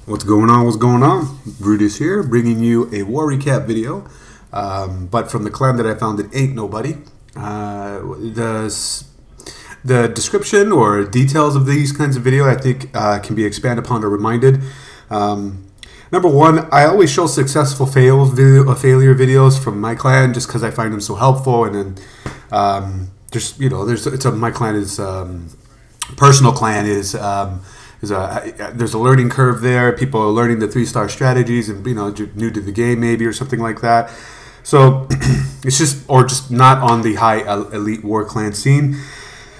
What's going on? What's going on? Brutus here, bringing you a war recap video, but from the clan that I found it ain't nobody. The description or details of these kinds of video I think can be expanded upon or reminded. Number one, I always show successful failure videos from my clan just because I find them so helpful, and then my clan is personal clan is. There's a learning curve there. People are learning the 3-star strategies, and new to the game maybe or something like that. So it's just not on the high elite war clan scene,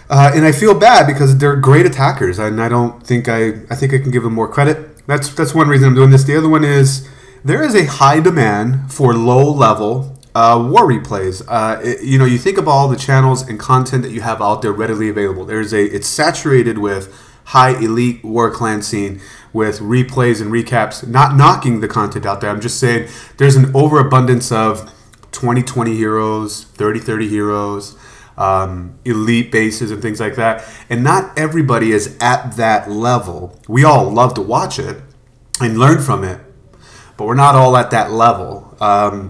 and I feel bad because they're great attackers, and I think I can give them more credit. That's one reason I'm doing this. The other one is there is a high demand for low level war replays. You think of all the channels and content that you have out there readily available. It's saturated with high elite war clan scene with replays and recaps. Not knocking the content out there. I'm just saying there's an overabundance of 20-20 heroes, 30-30 heroes, elite bases and things like that. And not everybody is at that level. We all love to watch it and learn from it, but we're not all at that level,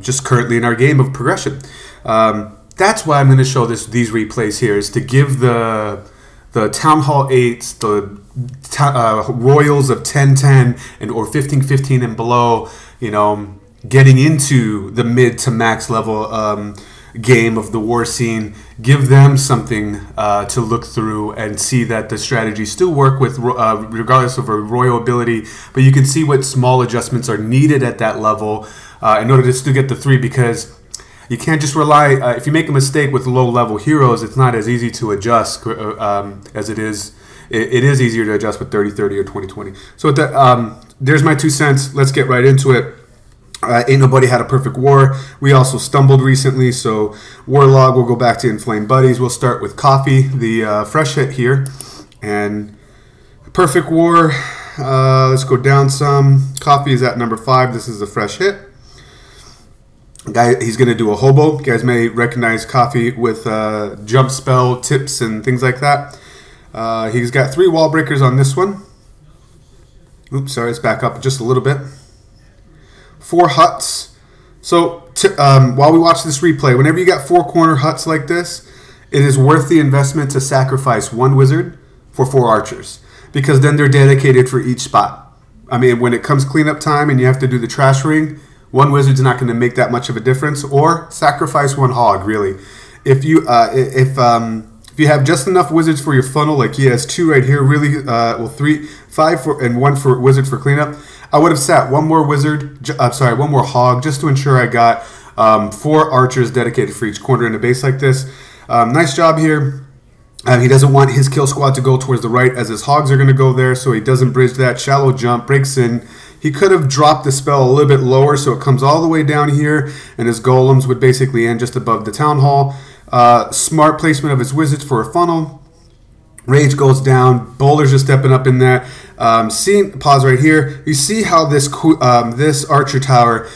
just currently in our game of progression. That's why I'm going to show these replays here, is to give the Town Hall 8s, the Royals of 10-10 or 15-15 and below, getting into the mid to max level game of the war scene, give them something to look through and see that the strategies still work with regardless of a royal ability, but you can see what small adjustments are needed at that level in order to still get the 3, because you can't just rely, if you make a mistake with low-level heroes, it's not as easy to adjust as it is. It is easier to adjust with 30-30 or 20-20. So there's my 2 cents. Let's get right into it. Ain't nobody had a perfect war. We also stumbled recently, so Warlog will go back to Inflamed Buddies. We'll start with Coffee, the fresh hit here. And perfect war, let's go down some. Coffee is at number 5. This is a fresh hit. He's going to do a hobo. You guys may recognize Coffee with jump spell tips and things like that. He's got 3 wall breakers on this one. Oops, sorry, let's back up just a little bit. 4 huts. So while we watch this replay, whenever you got 4 corner huts like this, it is worth the investment to sacrifice 1 wizard for 4 archers, because then they're dedicated for each spot. I mean, when it comes cleanup time and you have to do the trash ring, 1 wizard's not going to make that much of a difference. Or sacrifice 1 hog, really. If you have just enough wizards for your funnel, like he has 2 right here, really, 5 and 1 for wizard for cleanup, I would have sat 1 more wizard, 1 more hog, just to ensure I got 4 archers dedicated for each corner in a base like this. Nice job here. He doesn't want his kill squad to go towards the right, as his hogs are going to go there, so he doesn't bridge that. Shallow jump, breaks in. He could have dropped the spell a little bit lower so it comes all the way down here, and his golems would basically end just above the town hall. Smart placement of his wizards for a funnel. Rage goes down. Bowlers are stepping up in that. Pause right here. You see how this archer tower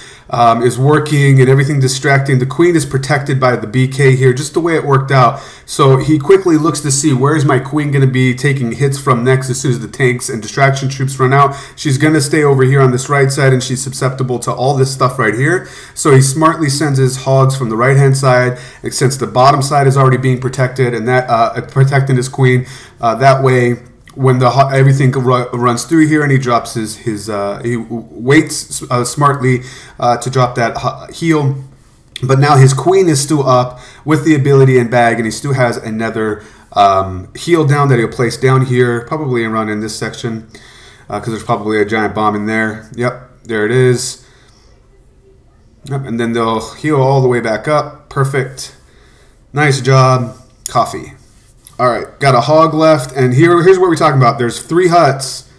is working and everything distracting. The queen is protected by the BK here, just the way it worked out. So he quickly looks to see, where is my queen going to be taking hits from next as soon as the tanks and distraction troops run out. She's going to stay over here on this right side, and she's susceptible to all this stuff right here. So he smartly sends his hogs from the right hand side, since the bottom side is already being protected, and that protecting his queen. That way, when everything runs through here and he drops he waits smartly to drop that heal, but now his queen is still up with the ability and bag, and he still has another heal down that he'll place down here, probably around in this section, because there's probably a giant bomb in there. Yep, there it is. Yep, and then they'll heal all the way back up. Perfect. Nice job, Coffee. Alright, got a hog left, and here's what we're talking about. There's 3 huts.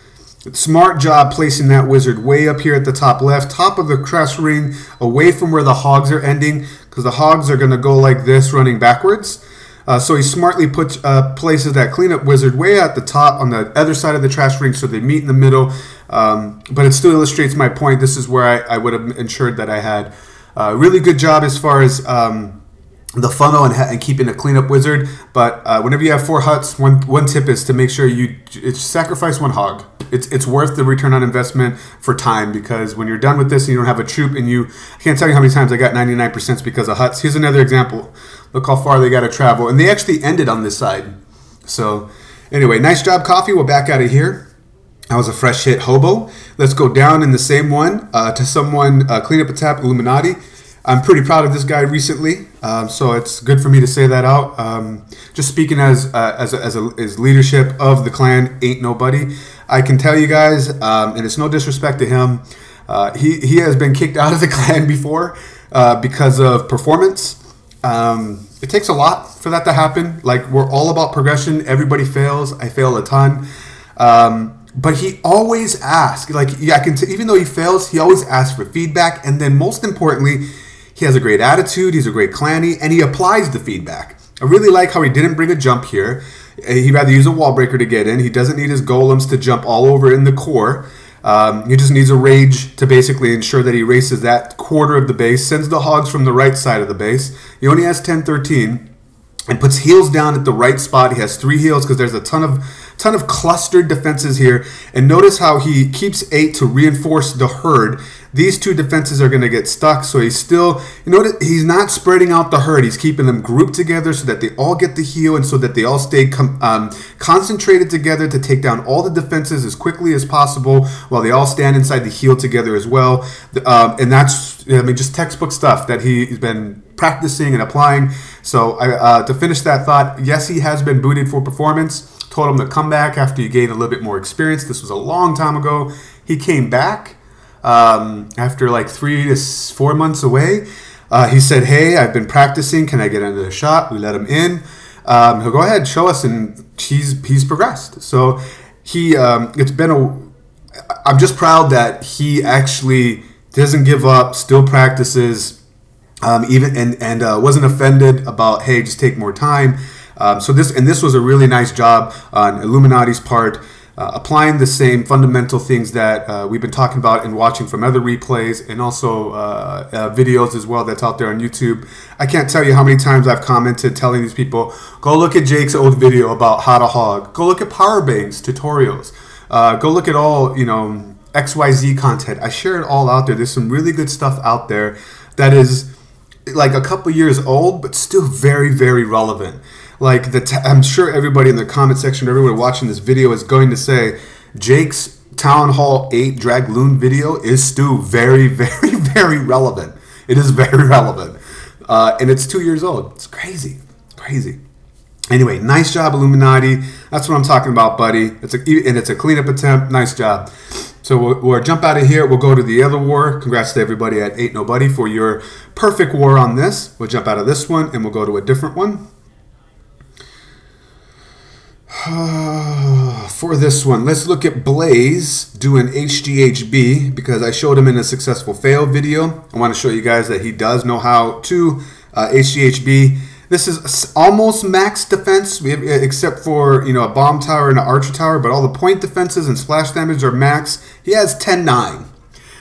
Smart job placing that wizard way up here at the top left, top of the crash ring, away from where the hogs are ending, because the hogs are going to go like this, running backwards. So he smartly places that cleanup wizard way at the top on the other side of the trash ring, so they meet in the middle. But it still illustrates my point. This is where I would have ensured that I had a really good job as far as the funnel and keeping a cleanup wizard. But whenever you have 4 huts, one tip is to make sure you sacrifice 1 hog. it's worth the return on investment for time, because when you're done with this and you don't have a troop, and I can't tell you how many times I got 99% because of huts. Here's another example. Look how far they got to travel, and they actually ended on this side. So anyway, nice job, Coffee. We're back out of here. That was a fresh hit, Hobo. Let's go down in the same one to someone, Clean Up a Tap, Illuminati. I'm pretty proud of this guy recently, so it's good for me to say that out. Just speaking as leadership of the clan, Ain't Nobody. I can tell you guys, and it's no disrespect to him, he has been kicked out of the clan before because of performance. It takes a lot for that to happen. Like, we're all about progression. Everybody fails. I fail a ton. But he always asks, like, yeah, even though he fails, he always asks for feedback. And then most importantly, he has a great attitude. He's a great clanny, and he applies the feedback. I really like how he didn't bring a jump here. He'd rather use a wall breaker to get in. He doesn't need his golems to jump all over in the core. He just needs a rage to basically ensure that he erases that quarter of the base, sends the hogs from the right side of the base. He only has 10-13. And puts heals down at the right spot. He has 3 heals because there's a ton of clustered defenses here. And notice how he keeps 8 to reinforce the herd. These 2 defenses are going to get stuck, so he's still, he's not spreading out the herd. He's keeping them grouped together so that they all get the heal, and so that they all stay concentrated together to take down all the defenses as quickly as possible, while they all stand inside the heal together as well. And that's, just textbook stuff that he's been practicing and applying. So to finish that thought, yes, he has been booted for performance. Told him to come back after you gain a little bit more experience. This was a long time ago. He came back after like 3 to 4 months away. He said, hey, I've been practicing. Can I get another shot? We let him in. He'll go ahead, show us, and he's progressed. So I'm just proud that he actually doesn't give up, still practices, and wasn't offended about, hey, just take more time. So this was a really nice job on Illuminati's part, applying the same fundamental things that we've been talking about and watching from other replays, and also videos as well that's out there on YouTube. I can't tell you how many times I've commented telling these people, go look at Jake's old video about how to hog. Go look at power banks tutorials. Go look at all, XYZ content. I share it all out there. There's some really good stuff out there that is like a couple years old, but still very, very relevant. Like, I'm sure everybody in the comment section, everyone watching this video is going to say, Jake's Town Hall 8 Dragloon video is still very, very, very relevant. It is very relevant. And it's 2 years old. It's crazy. Crazy. Anyway, nice job, Illuminati. That's what I'm talking about, buddy. It's a cleanup attempt. Nice job. So we'll jump out of here. We'll go to the other war. Congrats to everybody at Ain't Nobody for your perfect war on this. We'll jump out of this one, and we'll go to a different one. For this one, let's look at Blaze doing HGHB, because I showed him in a successful fail video. I want to show you guys that he does know how to HGHB. This is almost max defense, except for a bomb tower and an archer tower, but all the point defenses and splash damage are max. He has 10-9.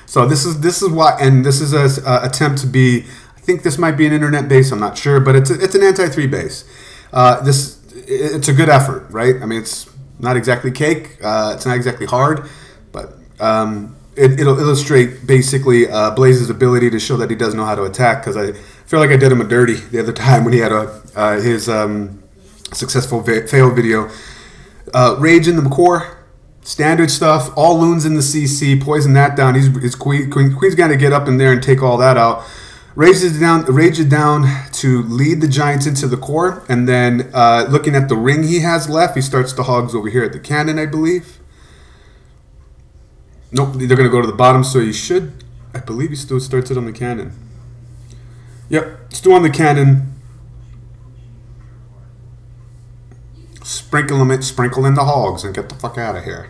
So this is why, and this is a attempt to be. I think this might be an internet base. I'm not sure, but it's an anti-3 base. It's a good effort, right? I mean, it's not exactly cake. It's not exactly hard, but it'll illustrate basically Blaze's ability to show that he does know how to attack, because I feel like I did him a dirty the other time when he had his successful fail video. Rage in the core, standard stuff, all loons in the CC, poison that down. His Queen's got to get up in there and take all that out. Rage it down to lead the giants into the core, and then looking at the ring he has left, he starts the hogs over here at the cannon, I believe. Nope, they're going to go to the bottom, so he should, I believe he still starts it on the cannon. Yep, still on the cannon. Sprinkle in the hogs and get the fuck out of here.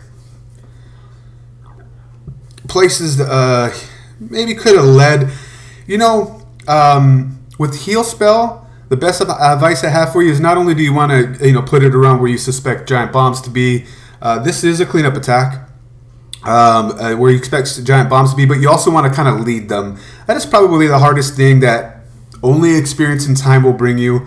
Places maybe could have led. With heal spell, the best advice I have for you is not only do you want to put it around where you suspect giant bombs to be. This is a cleanup attack. Where you expect giant bombs to be, but you also want to kind of lead them. That is probably the hardest thing that only experience and time will bring you.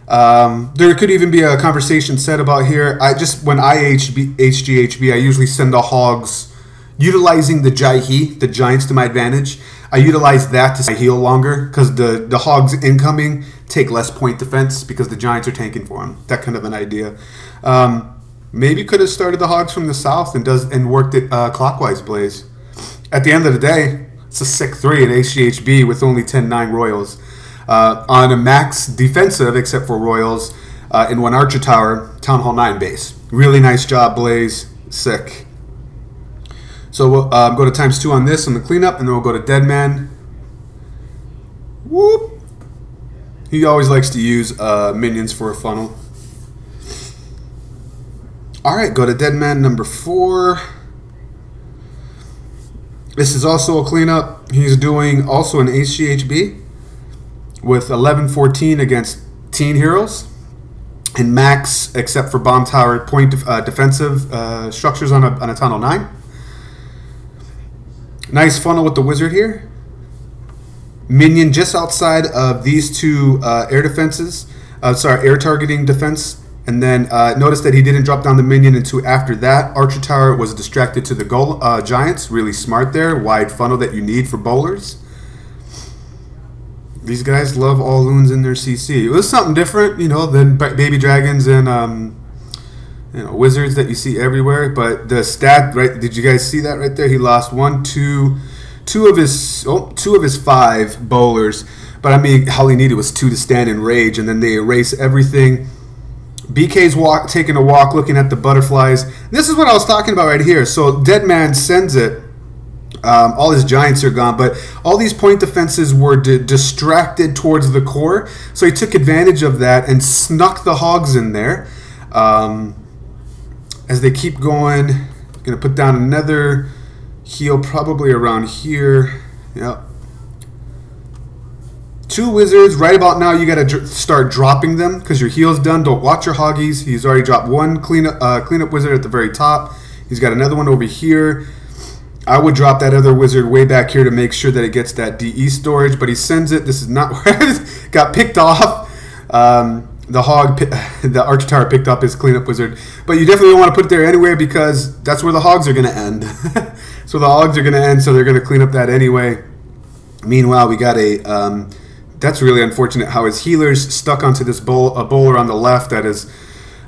There could even be a conversation said about here. When I HGHB, I usually send the hogs utilizing the Jaihi, the giants, to my advantage. I utilize that to heal longer because the hogs incoming take less point defense because the giants are tanking for them. That kind of an idea. Maybe could have started the hogs from the south and worked it clockwise, Blaze. At the end of the day, it's a sick 3 at HGHB with only 10-9 royals. On a max defensive, except for royals, in one archer tower, Town Hall 9 base. Really nice job, Blaze. Sick. So we'll go to ×2 on this on the cleanup, and then we'll go to Deadman. Whoop! He always likes to use minions for a funnel. Alright, go to Deadman number 4. This is also a cleanup. He's doing also an HGHB with 11-14 against teen heroes. And max, except for bomb tower, point defensive structures on a tunnel 9. Nice funnel with the wizard here. Minion just outside of these two air defenses. Air targeting defense. And then notice that he didn't drop down the minion into after that. Archer tower was distracted to the giants. Really smart there. Wide funnel that you need for bowlers. These guys love all loons in their CC. It was something different, you know, than baby dragons and wizards that you see everywhere. But the stat, right? Did you guys see that right there? He lost two of his 5 bowlers. But I mean, all he needed was 2 to stand in rage, and then they erase everything. BK's taking a walk, looking at the butterflies. This is what I was talking about right here. So Deadman sends it. All his giants are gone, but all these point defenses were distracted towards the core. So he took advantage of that and snuck the hogs in there. As they keep going, going to put down another heal probably around here. Yep. 2 wizards. Right about now, you got to start dropping them because your heal's done. Don't watch your hoggies. He's already dropped 1 cleanup wizard at the very top. He's got another one over here. I would drop that other wizard way back here to make sure that it gets that DE storage, but he sends it. This is not where it got picked off. The archer tower picked up his cleanup wizard, but you definitely don't want to put it there anywhere because that's where the hogs are going to end. So the hogs are going to end, so they're going to clean up that anyway. Meanwhile, we got a. That's really unfortunate how his healer's stuck onto this bowler on the left that is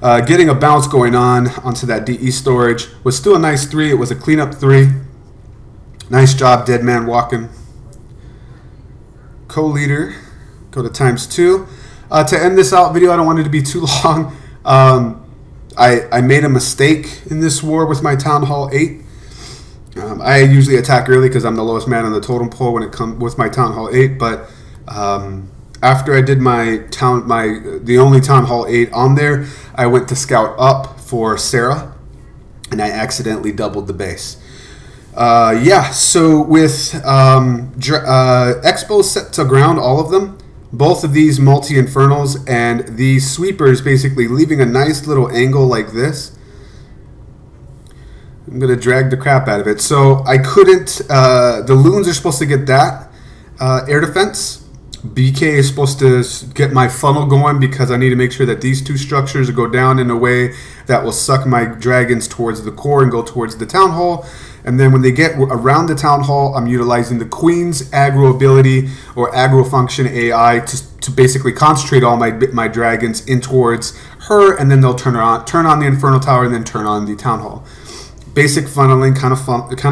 getting a bounce going on onto that DE storage. Was still a nice 3. It was a cleanup 3. Nice job, Deadman walking. Co-leader, go to ×2. To end this out video, I don't want it to be too long. I made a mistake in this war with my Town Hall 8. I usually attack early because I'm the lowest man on the totem pole when it comes with my Town Hall 8. But after I did the only Town Hall 8 on there, I went to scout up for Sarah, and I accidentally doubled the base. Yeah, so with Expos set to ground, all of them, both of these multi-infernals and these sweepers basically leaving a nice little angle like this. I'm going to drag the crap out of it. So I couldn't, the loons are supposed to get that air defense. BK is supposed to get my funnel going because I need to make sure that these 2 structures go down in a way that will suck my dragons towards the core and go towards the town hall. And then when they get around the town hall, I'm utilizing the queen's aggro ability or aggro function AI to basically concentrate all my dragons in towards her, and then they'll turn on the infernal tower and then turn on the town hall. Basic funneling, kind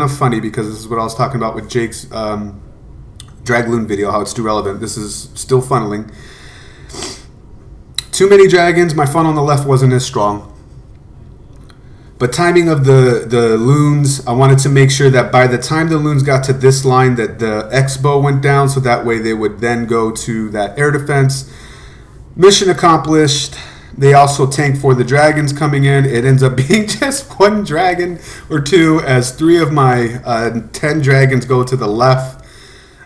of funny because this is what I was talking about with Jake's Dragloon video, how it's too relevant. This is still funneling. Too many dragons. My funnel on the left wasn't as strong. But timing of the loons, I wanted to make sure that by the time the loons got to this line that the X-bow went down, so that way they would then go to that air defense. Mission accomplished. They also tank for the dragons coming in. It ends up being just 1 dragon or 2 as 3 of my 10 dragons go to the left.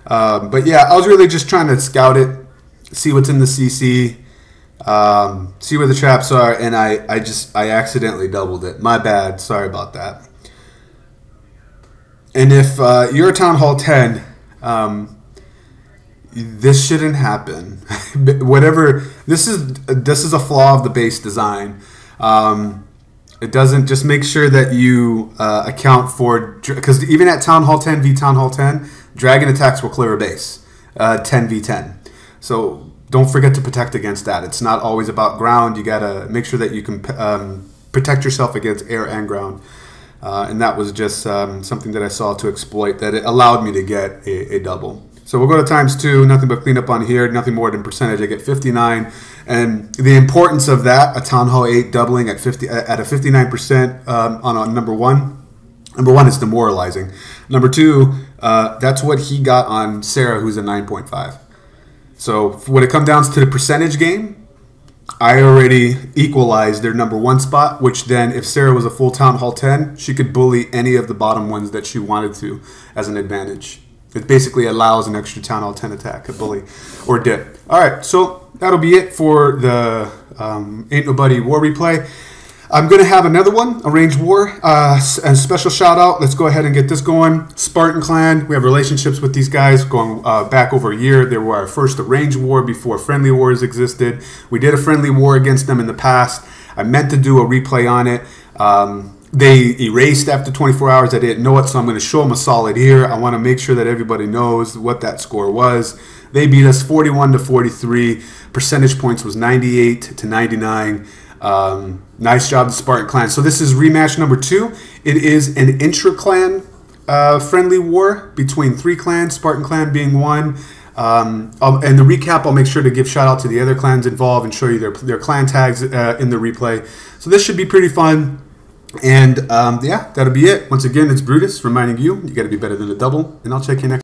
But yeah, I was really just trying to scout it, see what's in the CC, see where the traps are, and I accidentally doubled it. My bad. Sorry about that. And if you're a Town Hall 10, this shouldn't happen. whatever. This is a flaw of the base design. It doesn't just make sure that you account for, because even at Town Hall 10 v Town Hall 10, dragon attacks will clear a base 10 v 10. So don't forget to protect against that. It's not always about ground. You gotta make sure that you can protect yourself against air and ground. And that was just something that I saw to exploit, that it allowed me to get a double. So we'll go to _2, nothing but cleanup on here, nothing more than percentage. I get 59. And the importance of that, a Town Hall 8 doubling at a 59% on a number one. Number one is demoralizing. Number two, that's what he got on Sarah, who's a 9.5. So when it comes down to the percentage game, I already equalized their number one spot, which then if Sarah was a full Town Hall 10, she could bully any of the bottom ones that she wanted to as an advantage. It basically allows an extra Town Hall 10 attack, a bully or dip. All right, so that'll be it for the Ain't Nobody War replay. I'm going to have another one, a ranged war, and special shout out. Let's go ahead and get this going. Spartan Clan, we have relationships with these guys going back over a year. They were our first arranged war before friendly wars existed. We did a friendly war against them in the past. I meant to do a replay on it. They erased after 24 hours. I didn't know it, so I'm going to show them a solid here. I want to make sure that everybody knows what that score was. They beat us 41-43. Percentage points was 98-99. Nice job, the Spartan Clan. So this is rematch number 2. It is an intra-clan friendly war between 3 clans, Spartan Clan being one. And the recap, I'll make sure to give shout out to the other clans involved and show you their clan tags in the replay. So this should be pretty fun. And yeah, that'll be it. Once again, it's Brutus reminding you, you got to be better than a double. And I'll check you next.